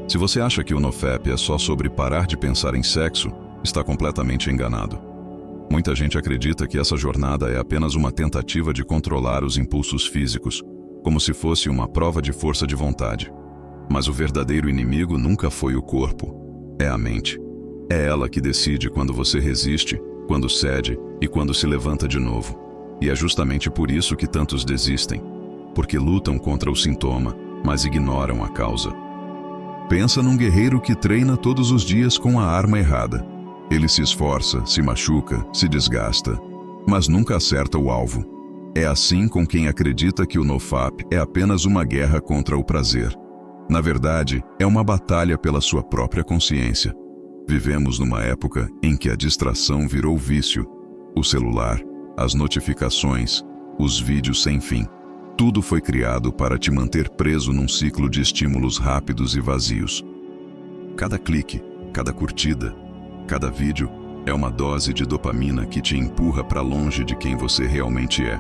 Se você acha que o NoFap é só sobre parar de pensar em sexo, está completamente enganado. Muita gente acredita que essa jornada é apenas uma tentativa de controlar os impulsos físicos, como se fosse uma prova de força de vontade. Mas o verdadeiro inimigo nunca foi o corpo, é a mente. É ela que decide quando você resiste, quando cede e quando se levanta de novo. E é justamente por isso que tantos desistem, porque lutam contra o sintoma, mas ignoram a causa. Pensa num guerreiro que treina todos os dias com a arma errada. Ele se esforça, se machuca, se desgasta, mas nunca acerta o alvo. É assim com quem acredita que o NoFap é apenas uma guerra contra o prazer. Na verdade, é uma batalha pela sua própria consciência. Vivemos numa época em que a distração virou vício. O celular, as notificações, os vídeos sem fim. Tudo foi criado para te manter preso num ciclo de estímulos rápidos e vazios. Cada clique, cada curtida, cada vídeo é uma dose de dopamina que te empurra para longe de quem você realmente é.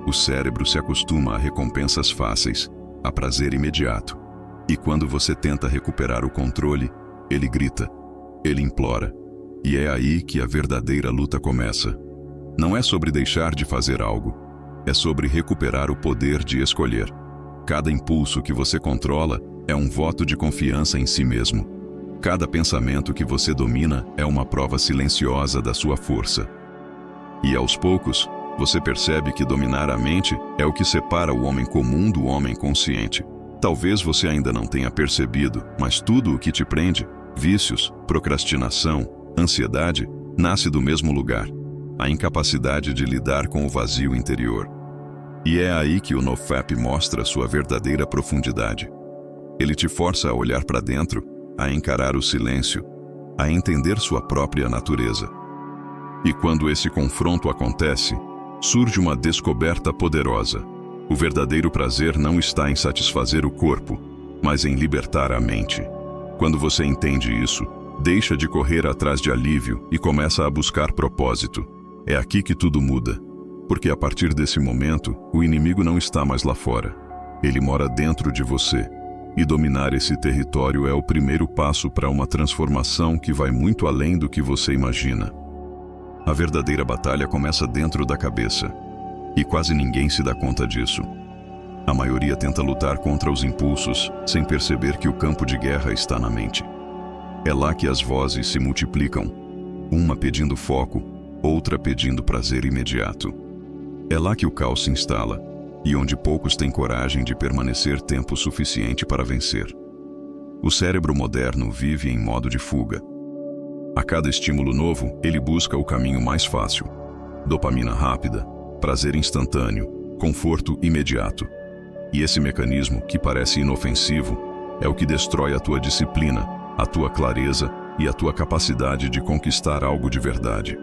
O cérebro se acostuma a recompensas fáceis, a prazer imediato. E quando você tenta recuperar o controle, ele grita, ele implora. E é aí que a verdadeira luta começa. Não é sobre deixar de fazer algo. É sobre recuperar o poder de escolher. Cada impulso que você controla é um voto de confiança em si mesmo. Cada pensamento que você domina é uma prova silenciosa da sua força. E aos poucos, você percebe que dominar a mente é o que separa o homem comum do homem consciente. Talvez você ainda não tenha percebido, mas tudo o que te prende, vícios, procrastinação, ansiedade, nasce do mesmo lugar. A incapacidade de lidar com o vazio interior. E é aí que o NoFap mostra sua verdadeira profundidade. Ele te força a olhar para dentro, a encarar o silêncio, a entender sua própria natureza. E quando esse confronto acontece, surge uma descoberta poderosa. O verdadeiro prazer não está em satisfazer o corpo, mas em libertar a mente. Quando você entende isso, deixa de correr atrás de alívio e começa a buscar propósito. É aqui que tudo muda, porque a partir desse momento, o inimigo não está mais lá fora. Ele mora dentro de você. E dominar esse território é o primeiro passo para uma transformação que vai muito além do que você imagina. A verdadeira batalha começa dentro da cabeça. E quase ninguém se dá conta disso. A maioria tenta lutar contra os impulsos, sem perceber que o campo de guerra está na mente. É lá que as vozes se multiplicam, uma pedindo foco, outra pedindo prazer imediato. É lá que o caos se instala, e onde poucos têm coragem de permanecer tempo suficiente para vencer. O cérebro moderno vive em modo de fuga. A cada estímulo novo, ele busca o caminho mais fácil. Dopamina rápida, prazer instantâneo, conforto imediato. E esse mecanismo, que parece inofensivo, é o que destrói a tua disciplina, a tua clareza e a tua capacidade de conquistar algo de verdade.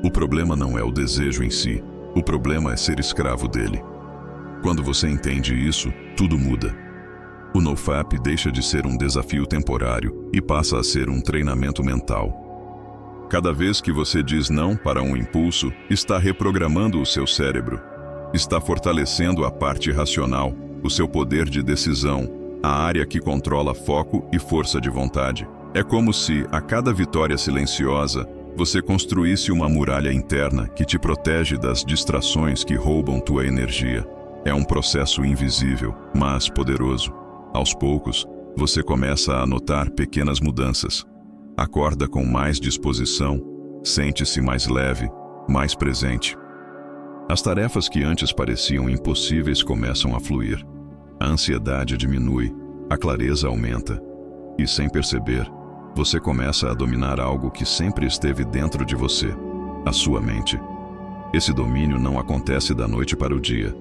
O problema não é o desejo em si, o problema é ser escravo dele. Quando você entende isso, tudo muda. O NoFap deixa de ser um desafio temporário e passa a ser um treinamento mental. Cada vez que você diz não para um impulso, está reprogramando o seu cérebro. Está fortalecendo a parte racional, o seu poder de decisão, a área que controla foco e força de vontade. É como se, a cada vitória silenciosa, você construísse uma muralha interna que te protege das distrações que roubam tua energia. É um processo invisível, mas poderoso. Aos poucos, você começa a notar pequenas mudanças. Acorda com mais disposição, sente-se mais leve, mais presente. As tarefas que antes pareciam impossíveis começam a fluir. A ansiedade diminui, a clareza aumenta. E sem perceber, você começa a dominar algo que sempre esteve dentro de você, a sua mente. Esse domínio não acontece da noite para o dia.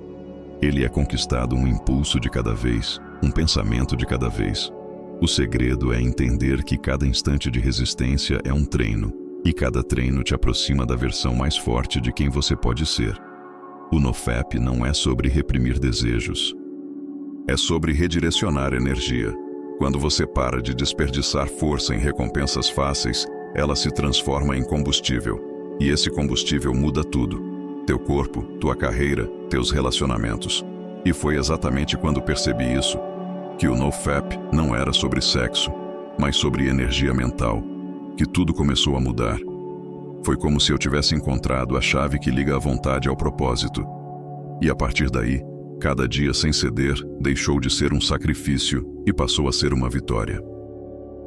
Ele é conquistado um impulso de cada vez, um pensamento de cada vez. O segredo é entender que cada instante de resistência é um treino, e cada treino te aproxima da versão mais forte de quem você pode ser. O NoFap não é sobre reprimir desejos. É sobre redirecionar energia. Quando você para de desperdiçar força em recompensas fáceis, ela se transforma em combustível. E esse combustível muda tudo. Teu corpo, tua carreira, teus relacionamentos. E foi exatamente quando percebi isso, que o NoFap não era sobre sexo, mas sobre energia mental, que tudo começou a mudar. Foi como se eu tivesse encontrado a chave que liga a vontade ao propósito. E a partir daí, cada dia sem ceder deixou de ser um sacrifício e passou a ser uma vitória.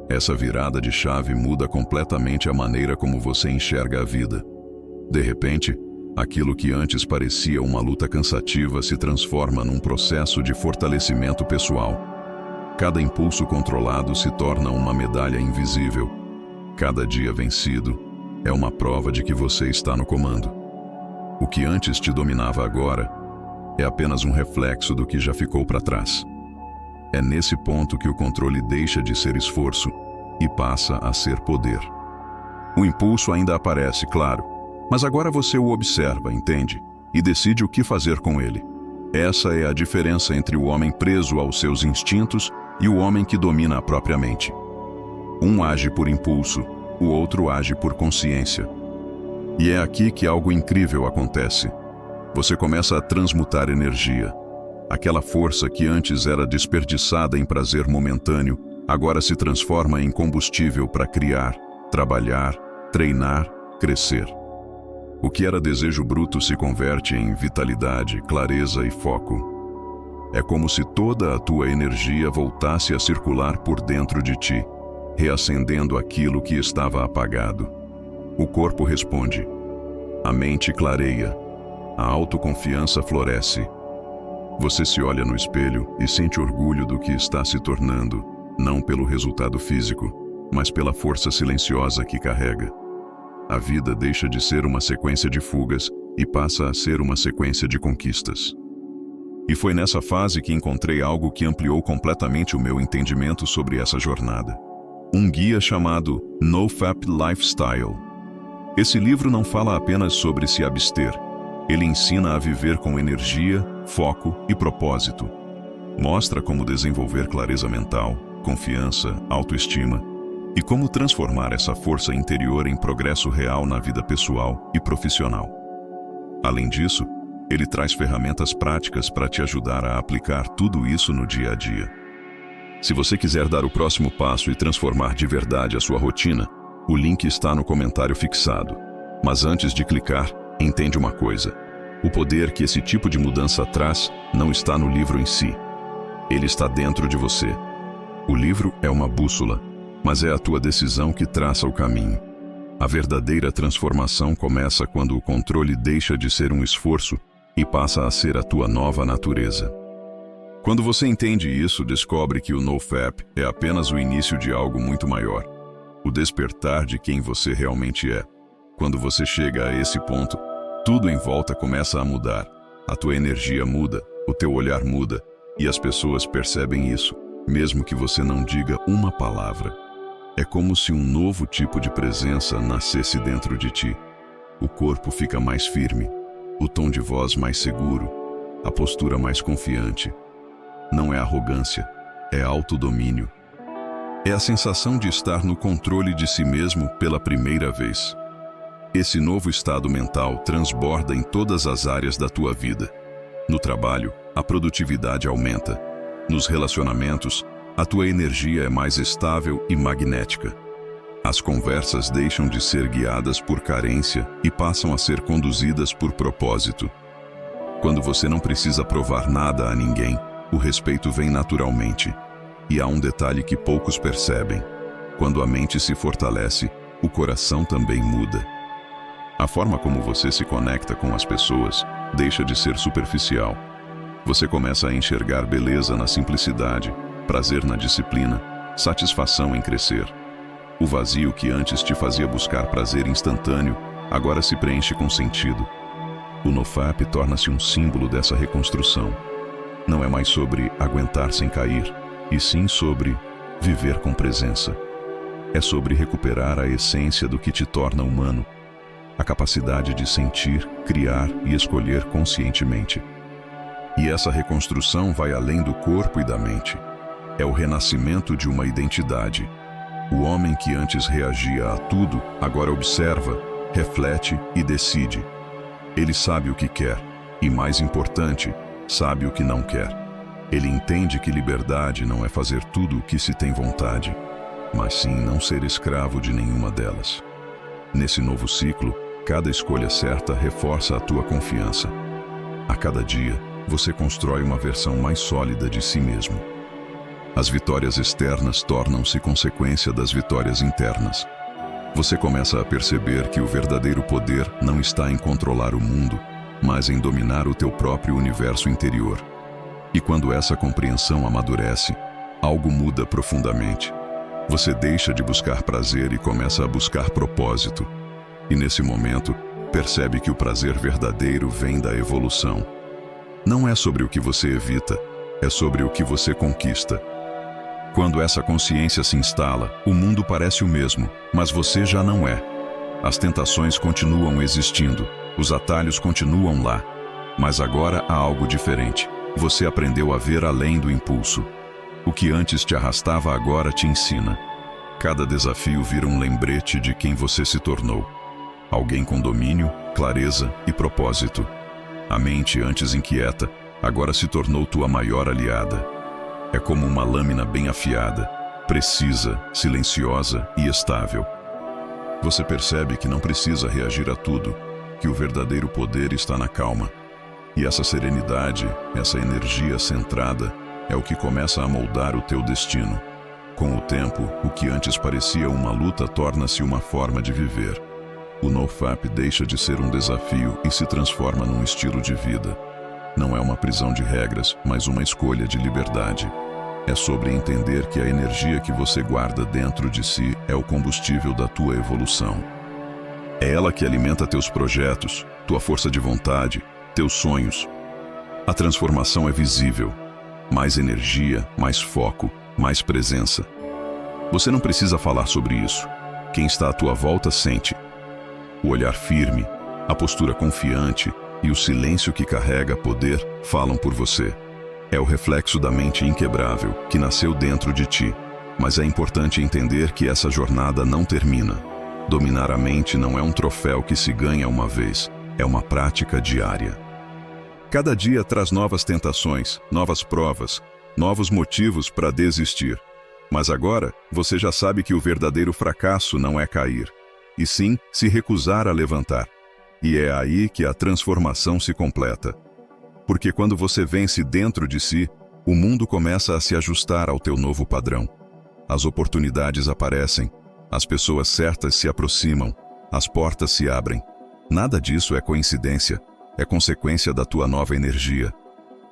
Essa virada de chave muda completamente a maneira como você enxerga a vida. De repente, aquilo que antes parecia uma luta cansativa se transforma num processo de fortalecimento pessoal. Cada impulso controlado se torna uma medalha invisível. Cada dia vencido é uma prova de que você está no comando. O que antes te dominava agora é apenas um reflexo do que já ficou para trás. É nesse ponto que o controle deixa de ser esforço e passa a ser poder. O impulso ainda aparece, claro, mas agora você o observa, entende? E decide o que fazer com ele. Essa é a diferença entre o homem preso aos seus instintos e o homem que domina a própria mente. Um age por impulso, o outro age por consciência. E é aqui que algo incrível acontece. Você começa a transmutar energia. Aquela força que antes era desperdiçada em prazer momentâneo, agora se transforma em combustível para criar, trabalhar, treinar, crescer. O que era desejo bruto se converte em vitalidade, clareza e foco. É como se toda a tua energia voltasse a circular por dentro de ti, reacendendo aquilo que estava apagado. O corpo responde. A mente clareia. A autoconfiança floresce. Você se olha no espelho e sente orgulho do que está se tornando, não pelo resultado físico, mas pela força silenciosa que carrega. A vida deixa de ser uma sequência de fugas e passa a ser uma sequência de conquistas. E foi nessa fase que encontrei algo que ampliou completamente o meu entendimento sobre essa jornada. Um guia chamado NoFap Lifestyle. Esse livro não fala apenas sobre se abster. Ele ensina a viver com energia, foco e propósito. Mostra como desenvolver clareza mental, confiança, autoestima e como transformar essa força interior em progresso real na vida pessoal e profissional. Além disso, ele traz ferramentas práticas para te ajudar a aplicar tudo isso no dia a dia. Se você quiser dar o próximo passo e transformar de verdade a sua rotina, o link está no comentário fixado. Mas antes de clicar, entende uma coisa. O poder que esse tipo de mudança traz não está no livro em si. Ele está dentro de você. O livro é uma bússola, mas é a tua decisão que traça o caminho. A verdadeira transformação começa quando o controle deixa de ser um esforço e passa a ser a tua nova natureza. Quando você entende isso, descobre que o NoFap é apenas o início de algo muito maior. O despertar de quem você realmente é. Quando você chega a esse ponto, tudo em volta começa a mudar. A tua energia muda, o teu olhar muda, e as pessoas percebem isso, mesmo que você não diga uma palavra. É como se um novo tipo de presença nascesse dentro de ti. O corpo fica mais firme, o tom de voz mais seguro, a postura mais confiante. Não é arrogância, é autodomínio. É a sensação de estar no controle de si mesmo pela primeira vez. Esse novo estado mental transborda em todas as áreas da tua vida. No trabalho, a produtividade aumenta. Nos relacionamentos, a tua energia é mais estável e magnética. As conversas deixam de ser guiadas por carência e passam a ser conduzidas por propósito. Quando você não precisa provar nada a ninguém, o respeito vem naturalmente. E há um detalhe que poucos percebem. Quando a mente se fortalece, o coração também muda. A forma como você se conecta com as pessoas deixa de ser superficial. Você começa a enxergar beleza na simplicidade, prazer na disciplina, satisfação em crescer. O vazio que antes te fazia buscar prazer instantâneo, agora se preenche com sentido. O NoFap torna-se um símbolo dessa reconstrução. Não é mais sobre aguentar sem cair, e sim sobre viver com presença. É sobre recuperar a essência do que te torna humano, a capacidade de sentir, criar e escolher conscientemente. E essa reconstrução vai além do corpo e da mente. É o renascimento de uma identidade. O homem que antes reagia a tudo, agora observa, reflete e decide. Ele sabe o que quer, e mais importante, sabe o que não quer. Ele entende que liberdade não é fazer tudo o que se tem vontade, mas sim não ser escravo de nenhuma delas. Nesse novo ciclo, cada escolha certa reforça a tua confiança. A cada dia, você constrói uma versão mais sólida de si mesmo. As vitórias externas tornam-se consequência das vitórias internas. Você começa a perceber que o verdadeiro poder não está em controlar o mundo, mas em dominar o teu próprio universo interior. E quando essa compreensão amadurece, algo muda profundamente. Você deixa de buscar prazer e começa a buscar propósito. E nesse momento, percebe que o prazer verdadeiro vem da evolução. Não é sobre o que você evita, é sobre o que você conquista. Quando essa consciência se instala, o mundo parece o mesmo, mas você já não é. As tentações continuam existindo, os atalhos continuam lá. Mas agora há algo diferente. Você aprendeu a ver além do impulso. O que antes te arrastava agora te ensina. Cada desafio vira um lembrete de quem você se tornou. Alguém com domínio, clareza e propósito. A mente, antes inquieta, agora se tornou tua maior aliada. É como uma lâmina bem afiada, precisa, silenciosa e estável. Você percebe que não precisa reagir a tudo, que o verdadeiro poder está na calma. E essa serenidade, essa energia centrada, é o que começa a moldar o teu destino. Com o tempo, o que antes parecia uma luta torna-se uma forma de viver. O NoFap deixa de ser um desafio e se transforma num estilo de vida. Não é uma prisão de regras, mas uma escolha de liberdade. É sobre entender que a energia que você guarda dentro de si é o combustível da tua evolução. É ela que alimenta teus projetos, tua força de vontade, teus sonhos. A transformação é visível. Mais energia, mais foco, mais presença. Você não precisa falar sobre isso. Quem está à tua volta sente. O olhar firme, a postura confiante e o silêncio que carrega poder falam por você. É o reflexo da mente inquebrável que nasceu dentro de ti. Mas é importante entender que essa jornada não termina. Dominar a mente não é um troféu que se ganha uma vez. É uma prática diária. Cada dia traz novas tentações, novas provas, novos motivos para desistir. Mas agora, você já sabe que o verdadeiro fracasso não é cair, e sim se recusar a levantar. E é aí que a transformação se completa. Porque quando você vence dentro de si, o mundo começa a se ajustar ao teu novo padrão. As oportunidades aparecem, as pessoas certas se aproximam, as portas se abrem. Nada disso é coincidência, é consequência da tua nova energia.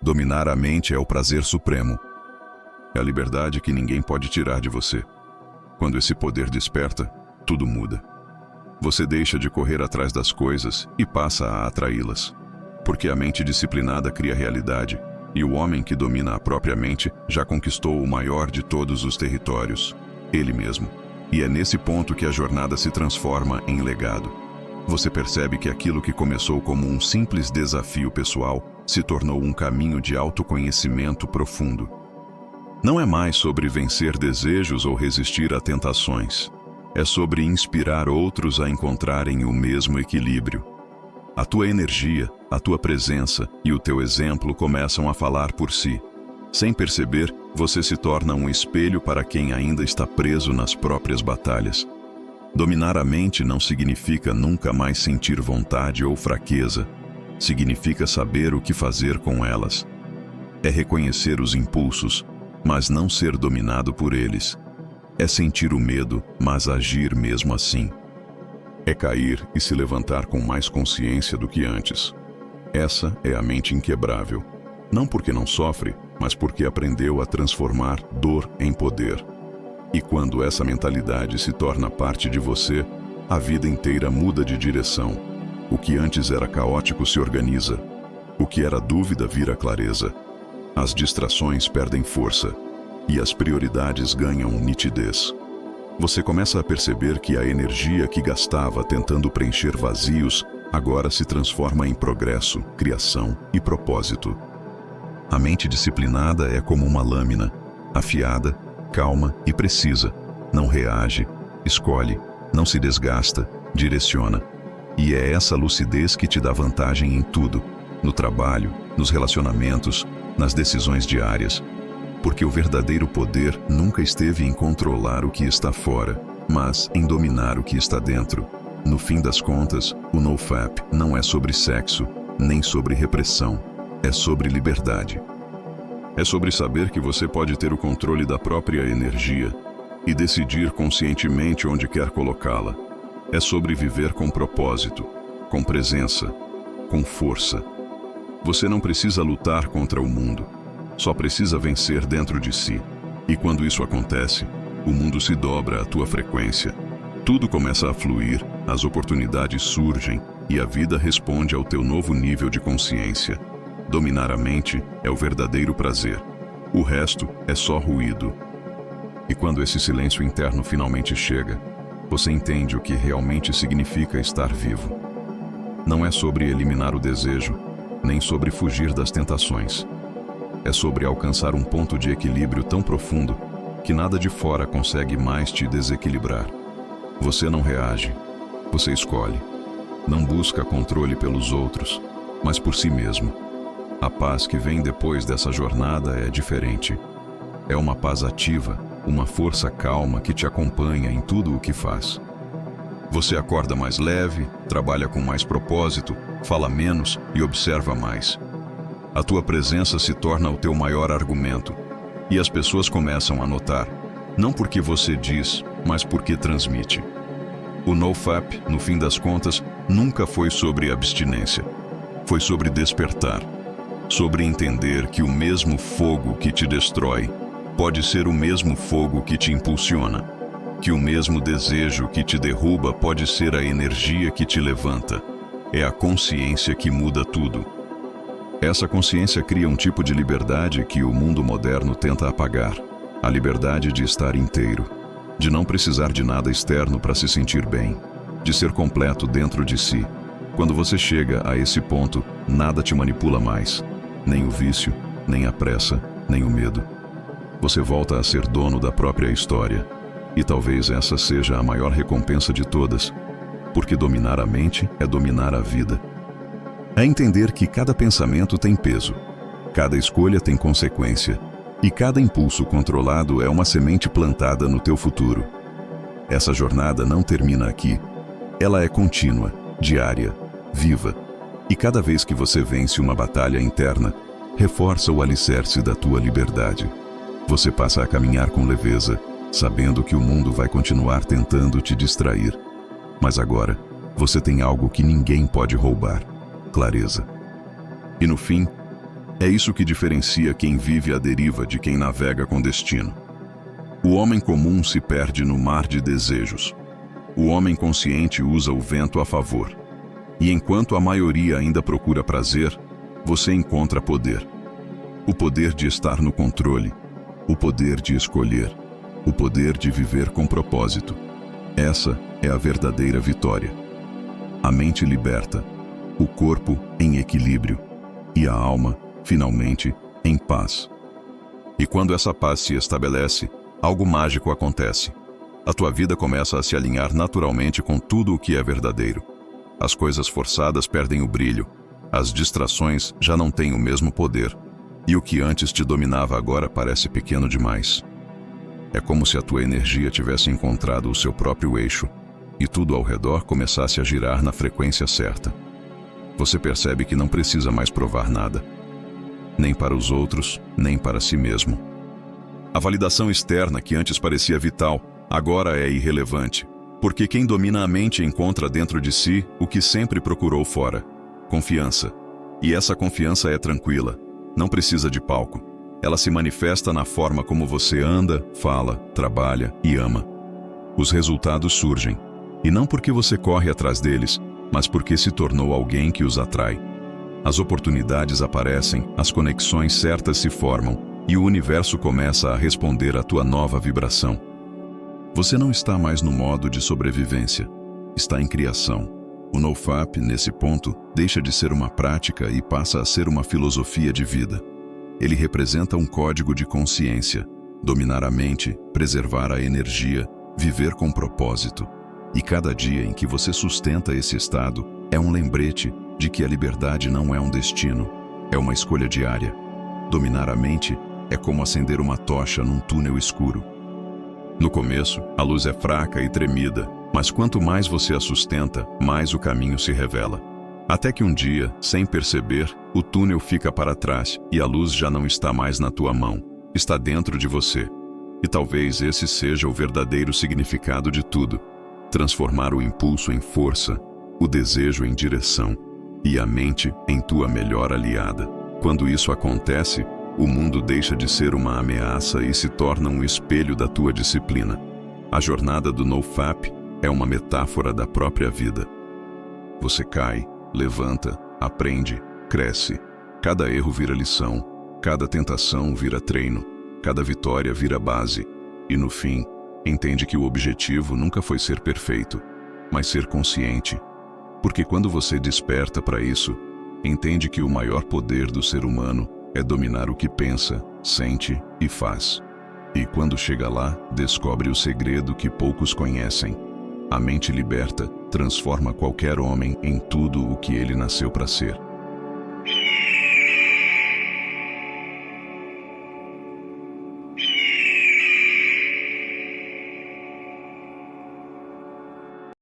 Dominar a mente é o prazer supremo. É a liberdade que ninguém pode tirar de você. Quando esse poder desperta, tudo muda. Você deixa de correr atrás das coisas e passa a atraí-las. Porque a mente disciplinada cria realidade, e o homem que domina a própria mente já conquistou o maior de todos os territórios, ele mesmo. E é nesse ponto que a jornada se transforma em legado. Você percebe que aquilo que começou como um simples desafio pessoal se tornou um caminho de autoconhecimento profundo. Não é mais sobre vencer desejos ou resistir a tentações. É sobre inspirar outros a encontrarem o mesmo equilíbrio. A tua energia, a tua presença e o teu exemplo começam a falar por si. Sem perceber, você se torna um espelho para quem ainda está preso nas próprias batalhas. Dominar a mente não significa nunca mais sentir vontade ou fraqueza. Significa saber o que fazer com elas. É reconhecer os impulsos, mas não ser dominado por eles. É sentir o medo, mas agir mesmo assim. É cair e se levantar com mais consciência do que antes. Essa é a mente inquebrável. Não porque não sofre, mas porque aprendeu a transformar dor em poder. E quando essa mentalidade se torna parte de você, a vida inteira muda de direção. O que antes era caótico se organiza. O que era dúvida vira clareza. As distrações perdem força e as prioridades ganham nitidez. Você começa a perceber que a energia que gastava tentando preencher vazios agora se transforma em progresso, criação e propósito. A mente disciplinada é como uma lâmina, afiada, calma e precisa. Não reage, escolhe, não se desgasta, direciona. E é essa lucidez que te dá vantagem em tudo, no trabalho, nos relacionamentos, nas decisões diárias, porque o verdadeiro poder nunca esteve em controlar o que está fora, mas em dominar o que está dentro. No fim das contas, o NoFap não é sobre sexo, nem sobre repressão, é sobre liberdade. É sobre saber que você pode ter o controle da própria energia e decidir conscientemente onde quer colocá-la. É sobre viver com propósito, com presença, com força. Você não precisa lutar contra o mundo, só precisa vencer dentro de si. E quando isso acontece, o mundo se dobra à tua frequência. Tudo começa a fluir, as oportunidades surgem e a vida responde ao teu novo nível de consciência. Dominar a mente é o verdadeiro prazer. O resto é só ruído. E quando esse silêncio interno finalmente chega, você entende o que realmente significa estar vivo. Não é sobre eliminar o desejo, nem sobre fugir das tentações. É sobre alcançar um ponto de equilíbrio tão profundo que nada de fora consegue mais te desequilibrar. Você não reage, você escolhe. Não busca controle pelos outros, mas por si mesmo. A paz que vem depois dessa jornada é diferente. É uma paz ativa, uma força calma que te acompanha em tudo o que faz. Você acorda mais leve, trabalha com mais propósito, fala menos e observa mais. A tua presença se torna o teu maior argumento, e as pessoas começam a notar, não porque você diz, mas porque transmite. O NoFap, no fim das contas, nunca foi sobre abstinência. Foi sobre despertar. Sobre entender que o mesmo fogo que te destrói pode ser o mesmo fogo que te impulsiona. Que o mesmo desejo que te derruba pode ser a energia que te levanta. É a consciência que muda tudo. Essa consciência cria um tipo de liberdade que o mundo moderno tenta apagar. A liberdade de estar inteiro, de não precisar de nada externo para se sentir bem, de ser completo dentro de si. Quando você chega a esse ponto, nada te manipula mais. Nem o vício, nem a pressa, nem o medo. Você volta a ser dono da própria história. E talvez essa seja a maior recompensa de todas, porque dominar a mente é dominar a vida. É entender que cada pensamento tem peso, cada escolha tem consequência, e cada impulso controlado é uma semente plantada no teu futuro. Essa jornada não termina aqui. Ela é contínua, diária, viva. E cada vez que você vence uma batalha interna, reforça o alicerce da tua liberdade. Você passa a caminhar com leveza, sabendo que o mundo vai continuar tentando te distrair. Mas agora, você tem algo que ninguém pode roubar: clareza. E no fim, é isso que diferencia quem vive à deriva de quem navega com destino. O homem comum se perde no mar de desejos. O homem consciente usa o vento a favor. E enquanto a maioria ainda procura prazer, você encontra poder. O poder de estar no controle, o poder de escolher, o poder de viver com propósito. Essa é a verdadeira vitória. A mente liberta, o corpo em equilíbrio e a alma, finalmente, em paz. E quando essa paz se estabelece, algo mágico acontece. A tua vida começa a se alinhar naturalmente com tudo o que é verdadeiro. As coisas forçadas perdem o brilho, as distrações já não têm o mesmo poder, e o que antes te dominava agora parece pequeno demais. É como se a tua energia tivesse encontrado o seu próprio eixo, e tudo ao redor começasse a girar na frequência certa. Você percebe que não precisa mais provar nada, nem para os outros, nem para si mesmo. A validação externa que antes parecia vital, agora é irrelevante, porque quem domina a mente encontra dentro de si o que sempre procurou fora: confiança. E essa confiança é tranquila, não precisa de palco. Ela se manifesta na forma como você anda, fala, trabalha e ama. Os resultados surgem, e não porque você corre atrás deles, mas porque se tornou alguém que os atrai. As oportunidades aparecem, as conexões certas se formam, e o universo começa a responder à tua nova vibração. Você não está mais no modo de sobrevivência, está em criação. O NoFap, nesse ponto, deixa de ser uma prática e passa a ser uma filosofia de vida. Ele representa um código de consciência: dominar a mente, preservar a energia, viver com propósito. E cada dia em que você sustenta esse estado é um lembrete de que a liberdade não é um destino, é uma escolha diária. Dominar a mente é como acender uma tocha num túnel escuro. No começo, a luz é fraca e tremida, mas quanto mais você a sustenta, mais o caminho se revela. Até que um dia, sem perceber, o túnel fica para trás e a luz já não está mais na tua mão, está dentro de você. E talvez esse seja o verdadeiro significado de tudo: transformar o impulso em força, o desejo em direção e a mente em tua melhor aliada. Quando isso acontece, o mundo deixa de ser uma ameaça e se torna um espelho da tua disciplina. A jornada do NoFap é uma metáfora da própria vida. Você cai, levanta, aprende, cresce. Cada erro vira lição, cada tentação vira treino, cada vitória vira base. E no fim, entende que o objetivo nunca foi ser perfeito, mas ser consciente. Porque quando você desperta para isso, entende que o maior poder do ser humano é dominar o que pensa, sente e faz. E quando chega lá, descobre o segredo que poucos conhecem. A mente liberta transforma qualquer homem em tudo o que ele nasceu para ser.